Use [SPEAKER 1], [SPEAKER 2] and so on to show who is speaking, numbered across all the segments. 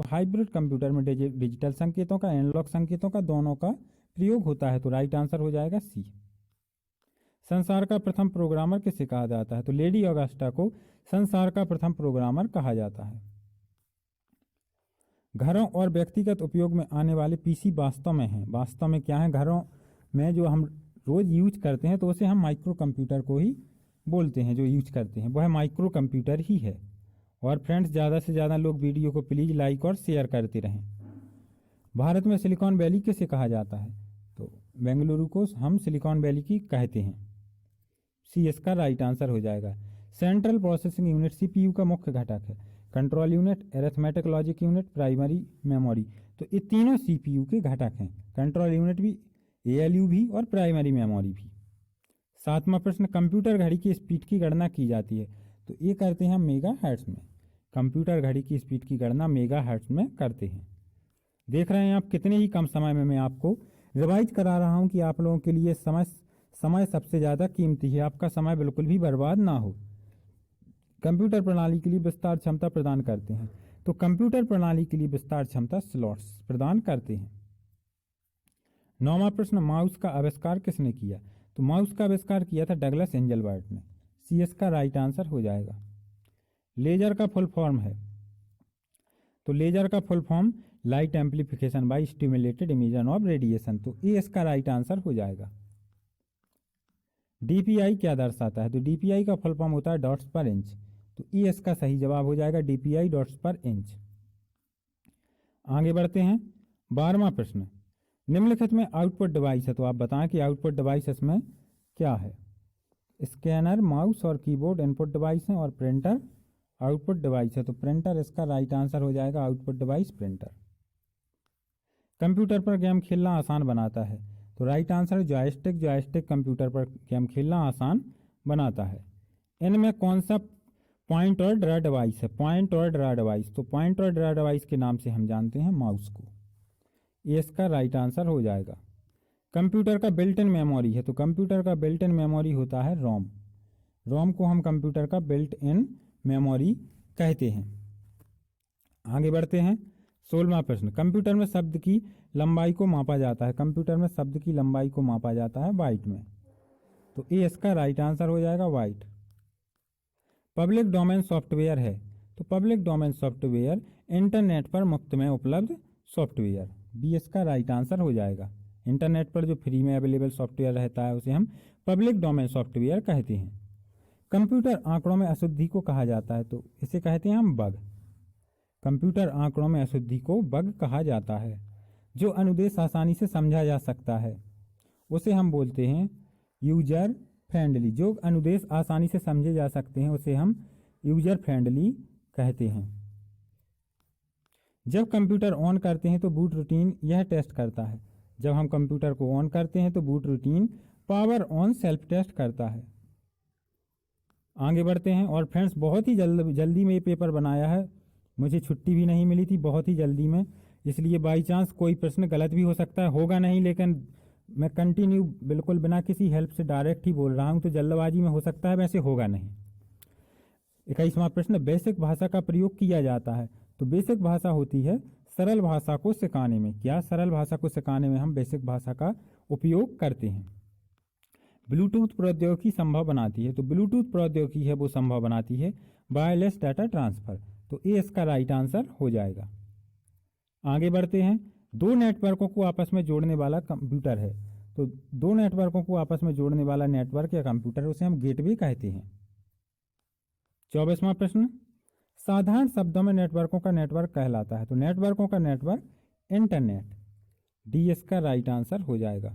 [SPEAKER 1] Hybrid computer में digital संकेतों का, एनालॉग संकेतों का, दोनों का प्रयोग होता है। तो राइट आंसर हो जाएगा सी। संसार का प्रथम प्रोग्रामर किसे कहा जाता है? तो लेडी ऑगस्टा को संसार का प्रथम प्रोग्रामर कहा जाता है। घरों और व्यक्तिगत उपयोग में आने वाले पीसी वास्तव में हैं, वास्तव में क्या है? घरों में जो हम रोज यूज करते हैं तो उसे हम माइक्रो कंप्यूटर को ही बोलते हैं, जो यूज करते हैं वह माइक्रो कंप्यूटर ही है। और फ्रेंड्स, ज़्यादा से ज़्यादा लोग वीडियो को प्लीज़ लाइक और शेयर करते रहें। भारत में सिलिकॉन वैली किसे कहा जाता है? तो बेंगलुरु को हम सिलिकॉन वैली की कहते हैं। सी इसका राइट आंसर हो जाएगा। सेंट्रल प्रोसेसिंग यूनिट सीपीयू का मुख्य घटक है। Control unit, arithmetic logic unit, primary memory. तो ये तीनों सीपीयू के घटक हैं, कंट्रोल यूनिट भी, एएलयू भी और प्राइमरी मेमोरी भी। 7वां प्रश्न, कंप्यूटर घड़ी की स्पीड की गणना की जाती है। तो ये करते हैं हम मेगा हर्ट्ज में। कंप्यूटर घड़ी की स्पीड की गणना मेगा हर्ट्ज में करते हैं। देख रहे हैं आप कितने ही कम समय में मैं आपको रिवाइज करा रहा हूं कि आप लोगों के लिए समय सबसे ज़्यादा कीमती है, आपका समय बिल्कुल भी बर्बाद ना हो। कंप्यूटर प्रणाली के लिए विस्तार क्षमता प्रदान करते हैं। तो कंप्यूटर प्रणाली के लिए विस्तार क्षमता स्लॉट्स प्रदान करते हैं। 9वां प्रश्न, माउस का आविष्कार किसने किया? तो माउस का आविष्कार किया था डगलस एंजलबर्ट ने। सीएस का राइट आंसर हो जाएगा। लेजर का फुल फॉर्म है, तो लेजर का full form light amplification by stimulated emission of radiation. तो ए इसका राइट आंसर हो जाएगा। डीपीआई क्या दर्शाता है? तो डीपीआई का फुल फॉर्म होता है डॉट्स पर इंच। तो ए इसका सही जवाब हो जाएगा, डीपीआई डॉट्स पर इंच। आगे बढ़ते हैं। 12वां प्रश्न, निम्नलिखित में आउटपुट डिवाइस है, तो आप बताएं कि आउटपुट डिवाइस इसमें क्या है? स्कैनर, माउस और कीबोर्ड इनपुट डिवाइस हैं और प्रिंटर आउटपुट डिवाइस है। तो प्रिंटर इसका राइट आंसर हो जाएगा, आउटपुट डिवाइस प्रिंटर। कंप्यूटर पर गेम खेलना आसान बनाता है। तो right answer joystick. Joystick computer पर गेम खेलना आसान बनाता है। इनमें कौन सा पॉइंट और ड्रा डिवाइस है? पॉइंट और ड्रा डिवाइस। तो पॉइंट और ड्रा डिवाइस के नाम से हम जानते हैं माउस को। ये इसका राइट आंसर हो जाएगा। कंप्यूटर का बिल्ट इन मेमोरी है। तो कंप्यूटर का बिल्ट इन मेमोरी होता है रोम। रोम को हम कंप्यूटर का बिल्ट इन मेमोरी कहते हैं। आगे बढ़ते हैं। 16वां प्रश्न, कंप्यूटर में शब्द की लंबाई को मापा जाता है। कंप्यूटर में शब्द की लंबाई को मापा जाता है बाइट में। तो ए इसका राइट आंसर हो जाएगा, बाइट। पब्लिक डोमेन सॉफ्टवेयर है। तो पब्लिक डोमेन सॉफ्टवेयर इंटरनेट पर मुफ्त में उपलब्ध सॉफ्टवेयर। बी इसका राइट आंसर हो जाएगा। इंटरनेट पर जो फ्री में अवेलेबल सॉफ्टवेयर रहता है उसे हम पब्लिक डोमेन सॉफ्टवेयर कहते हैं। कंप्यूटर आंकड़ों में अशुद्धि को कहा जाता है। तो इसे कहते हैं हम बग। कंप्यूटर आंकड़ों में अशुद्धि को बग कहा जाता है। जो अनुदेश आसानी से समझा जा सकता है उसे हम बोलते हैं यूजर फ्रेंडली। जो अनुदेश आसानी से समझे जा सकते हैं उसे हम यूजर फ्रेंडली कहते हैं। जब कंप्यूटर ऑन करते हैं तो बूट रूटीन यह टेस्ट करता है। जब हम कंप्यूटर को ऑन करते हैं तो boot routine power on self test करता है। आगे बढ़ते हैं। और फ्रेंड्स, बहुत ही जल्दी में ये पेपर बनाया है, मुझे छुट्टी भी नहीं मिली थी, बहुत ही जल्दी में, इसलिए बाई चांस कोई प्रश्न गलत भी हो सकता है, होगा नहीं, लेकिन मैं कंटिन्यू बिल्कुल बिना किसी हेल्प से डायरेक्ट ही बोल रहा हूँ, तो जल्दबाजी में हो सकता है, वैसे होगा नहीं। 21वां प्रश्न, बेसिक भाषा का प्रयोग किया जाता है। तो बेसिक भाषा होती है सरल भाषा को सिखाने में। क्या? सरल भाषा को सिखाने में हम बेसिक भाषा का उपयोग करते हैं। ब्लूटूथ प्रौद्योगिकी संभव बनाती है। तो ब्लूटूथ प्रौद्योगिकी है वो संभव बनाती है वायरलेस डाटा ट्रांसफर। तो ए इसका राइट आंसर हो जाएगा। आगे बढ़ते हैं। दो नेटवर्कों को आपस में जोड़ने वाला कंप्यूटर है। तो दो नेटवर्कों को आपस में जोड़ने वाला नेटवर्क या कंप्यूटर उसे हम गेटवे कहते हैं। 24वां प्रश्न, साधारण शब्दों में नेटवर्कों का नेटवर्क कहलाता है। तो नेटवर्कों का नेटवर्क इंटरनेट। डी इसका राइट आंसर हो जाएगा।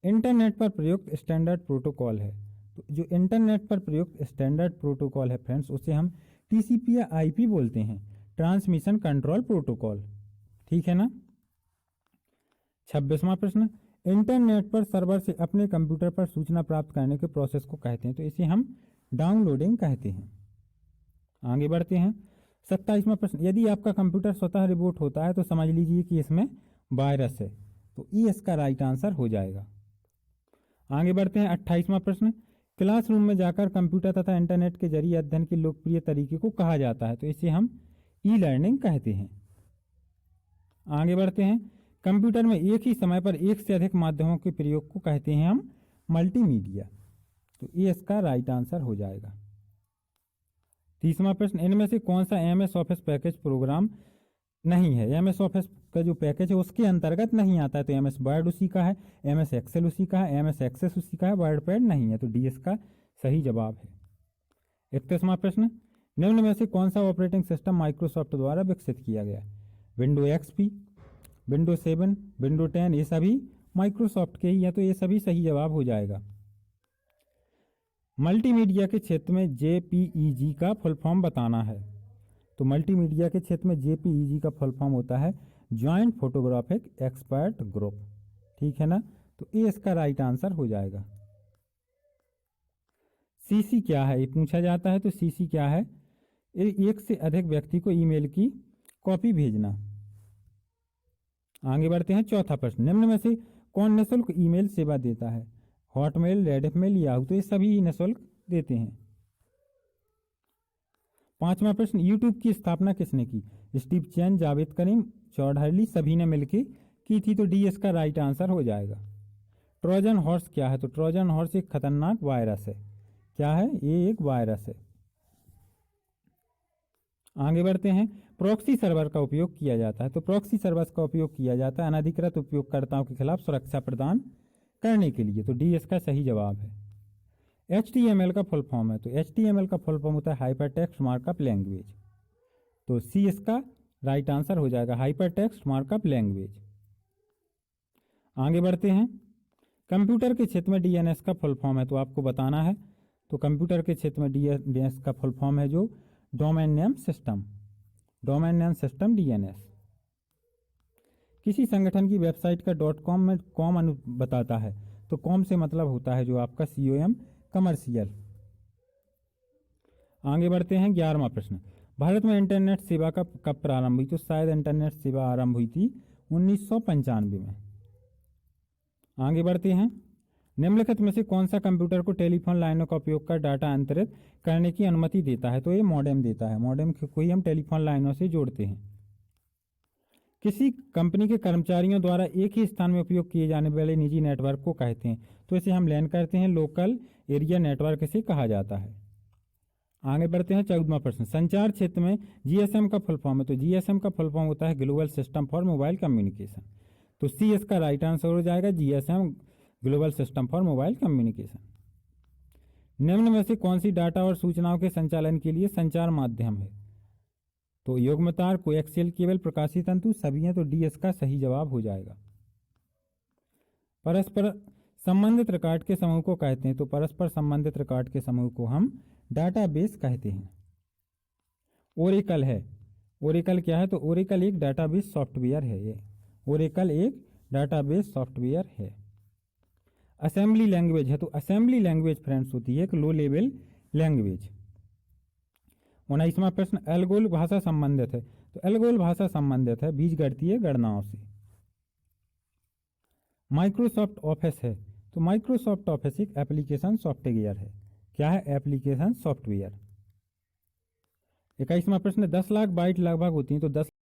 [SPEAKER 1] इंटरनेट पर प्रयुक्त स्टैंडर्ड प्रोटोकॉल है। तो जो इंटरनेट पर प्रयुक्त स्टैंडर्ड प्रोटोकॉल है फ्रेंड्स, उसे हम टीसीपी या आईपी बोलते हैं, ट्रांसमिशन कंट्रोल प्रोटोकॉल। ठीक है ना। 26वां प्रश्न, इंटरनेट पर सर्वर से अपने कंप्यूटर पर सूचना प्राप्त करने के प्रोसेस को कहते हैं। तो इसे हम डाउनलोडिंग कहते हैं। आगे बढ़ते हैं। 27वां प्रश्न, यदि आपका कंप्यूटर स्वतः रिबूट होता है तो समझ लीजिए कि इसमें वायरस है। तो ई इसका राइट आंसर हो जाएगा। आगे बढ़ते हैं। 28वां प्रश्न, क्लासरूम में जाकर कंप्यूटर तथा इंटरनेट के जरिए अध्ययन के लोकप्रिय तरीके को कहा जाता है। तो इसे हम ई लर्निंग कहते हैं। आगे बढ़ते हैं। कंप्यूटर में एक ही समय पर एक से अधिक माध्यमों के प्रयोग को कहते हैं हम मल्टीमीडिया। तो ये इसका राइट आंसर हो जाएगा। 30वां प्रश्न, इनमें से कौन सा एमएस ऑफिस पैकेज प्रोग्राम नहीं है? एमएस ऑफिस का जो पैकेज है उसके अंतर्गत नहीं आता है। तो एमएस वर्ड उसी का है, एमएस एक्सेल उसी का है, एमएस एक्सेस उसी का है, वर्ड पैड नहीं है। तो डी इसका सही जवाब है। 31वां प्रश्न, निम्न में से कौन सा ऑपरेटिंग सिस्टम माइक्रोसॉफ्ट द्वारा विकसित किया गया? विंडो एक्सपी, विंडो 7, विंडो 10, ये सभी माइक्रोसॉफ्ट के ही हैं। तो ये सभी सही जवाब हो जाएगा। मल्टीमीडिया के क्षेत्र में जेपीईजी का फुल फॉर्म बताना है। तो मल्टीमीडिया के क्षेत्र में जेपीईजी का फुल फॉर्म होता है ज्वाइंट फोटोग्राफिक एक्सपर्ट ग्रुप। ठीक है ना? तो ये इसका राइट आंसर हो जाएगा। सीसी क्या है, ये पूछा जाता है। तो सीसी क्या है? एक से अधिक व्यक्ति को ईमेल की कॉपी भेजना। आगे बढ़ते हैं। चौथा प्रश्न, निम्न में से कौन निःशुल्क ईमेल सेवा देता है? Hotmail, Rediffmail, Yahoo. तो ये सभी निःशुल्क देते हैं। 5वां प्रश्न, यूट्यूब की स्थापना किसने की? स्टीव चैन, जावेद करीम, चौधरी, सभी ने मिलकर की थी। तो डी इसका राइट आंसर हो जाएगा। ट्रोजन हॉर्स क्या है? तो ट्रोजन हॉर्स एक खतरनाक वायरस है। क्या है? ये एक वायरस है। आगे बढ़ते हैं। प्रॉक्सी सर्वर का उपयोग किया जाता है। तो प्रॉक्सी सर्वर का उपयोग किया जाता है अनधिकृत उपयोगकर्ताओं के खिलाफ सुरक्षा प्रदान करने के लिए। तो डी इसका सही जवाब है। HTML का फुल फॉर्म है। तो HTML का फुल फॉर्म होता है हाइपर टेक्स्ट मार्कअप लैंग्वेज। तो सी इसका राइट आंसर हो जाएगा, हाइपर टेक्स्ट मार्कअप लैंग्वेज। आगे बढ़ते हैं। कंप्यूटर के क्षेत्र में DNS का फुल फॉर्म है। तो आपको बताना है। तो कंप्यूटर के क्षेत्र में DNS का फुल फॉर्म है जो domain name system, domain name system DNS। किसी संगठन की वेबसाइट का .com में कॉम बताता है। तो कॉम से मतलब होता है जो आपका COM, कमर्शियल। आगे बढ़ते हैं। 11वां प्रश्न, भारत में इंटरनेट सेवा का कब प्रारंभ हुई? तो शायद इंटरनेट सेवा आरंभ हुई थी 1995 में। आगे बढ़ते हैं। निम्नलिखित में से कौन सा कंप्यूटर को टेलीफोन लाइनों का उपयोग कर डाटा अंतरित करने की अनुमति देता है? तो ये मॉडेम देता है। मॉडेम को ही हम टेलीफोन लाइनों से जोड़ते हैं। किसी कंपनी के कर्मचारियों द्वारा एक ही स्थान में उपयोग किए जाने वाले निजी नेटवर्क को कहते हैं? तो इसे हम लैन करते हैं, लोकल एरिया नेटवर्क इसे कहा जाता है। आगे बढ़ते हैं। 14वां प्रश्न, संचार क्षेत्र में GSM का फुल फॉर्म है। तो GSM का फुल फॉर्म होता है global system for mobile communication. तो सी इसका राइट आंसर हो जाएगा, GSM global system for mobile communication. निम्न में से कौन सी डाटा और सूचनाओं के संचालन के लिए संचार माध्यम है? तो युग्मतार, कोएक्सियल केबल, प्रकाशीय तंतु, सभी हैं। तो डी इसका सही जवाब हो जाएगा। परस्पर संबंधित रिकॉर्ड के समूह को कहते हैं? तो परस्पर संबंधित रिकॉर्ड के समूह को हम डाटाबेस कहते हैं। ओरेकल है। ओरेकल क्या है? तो ओरेकल एक डाटाबेस सॉफ्टवेयर है। ये ओरेकल एक डाटाबेस सॉफ्टवेयर है। असेंबली लैंग्वेज है। तो असेंबली लैंग्वेज फ्रेंड्स होती है एक लो लेवल लैंग्वेज। 19वां प्रश्न, एल्गोल भाषा संबंधित है। तो एल्गोल भाषा संबंधित है बीजगणितीय गणनाओं से। माइक्रोसॉफ्ट ऑफिस है। तो माइक्रोसॉफ्ट ऑफिस एक एप्लीकेशन सॉफ्टवेयर है। क्या है? Application software. 21वां प्रश्न, 10 लाख बाइट लगभग होती हैं। तो 10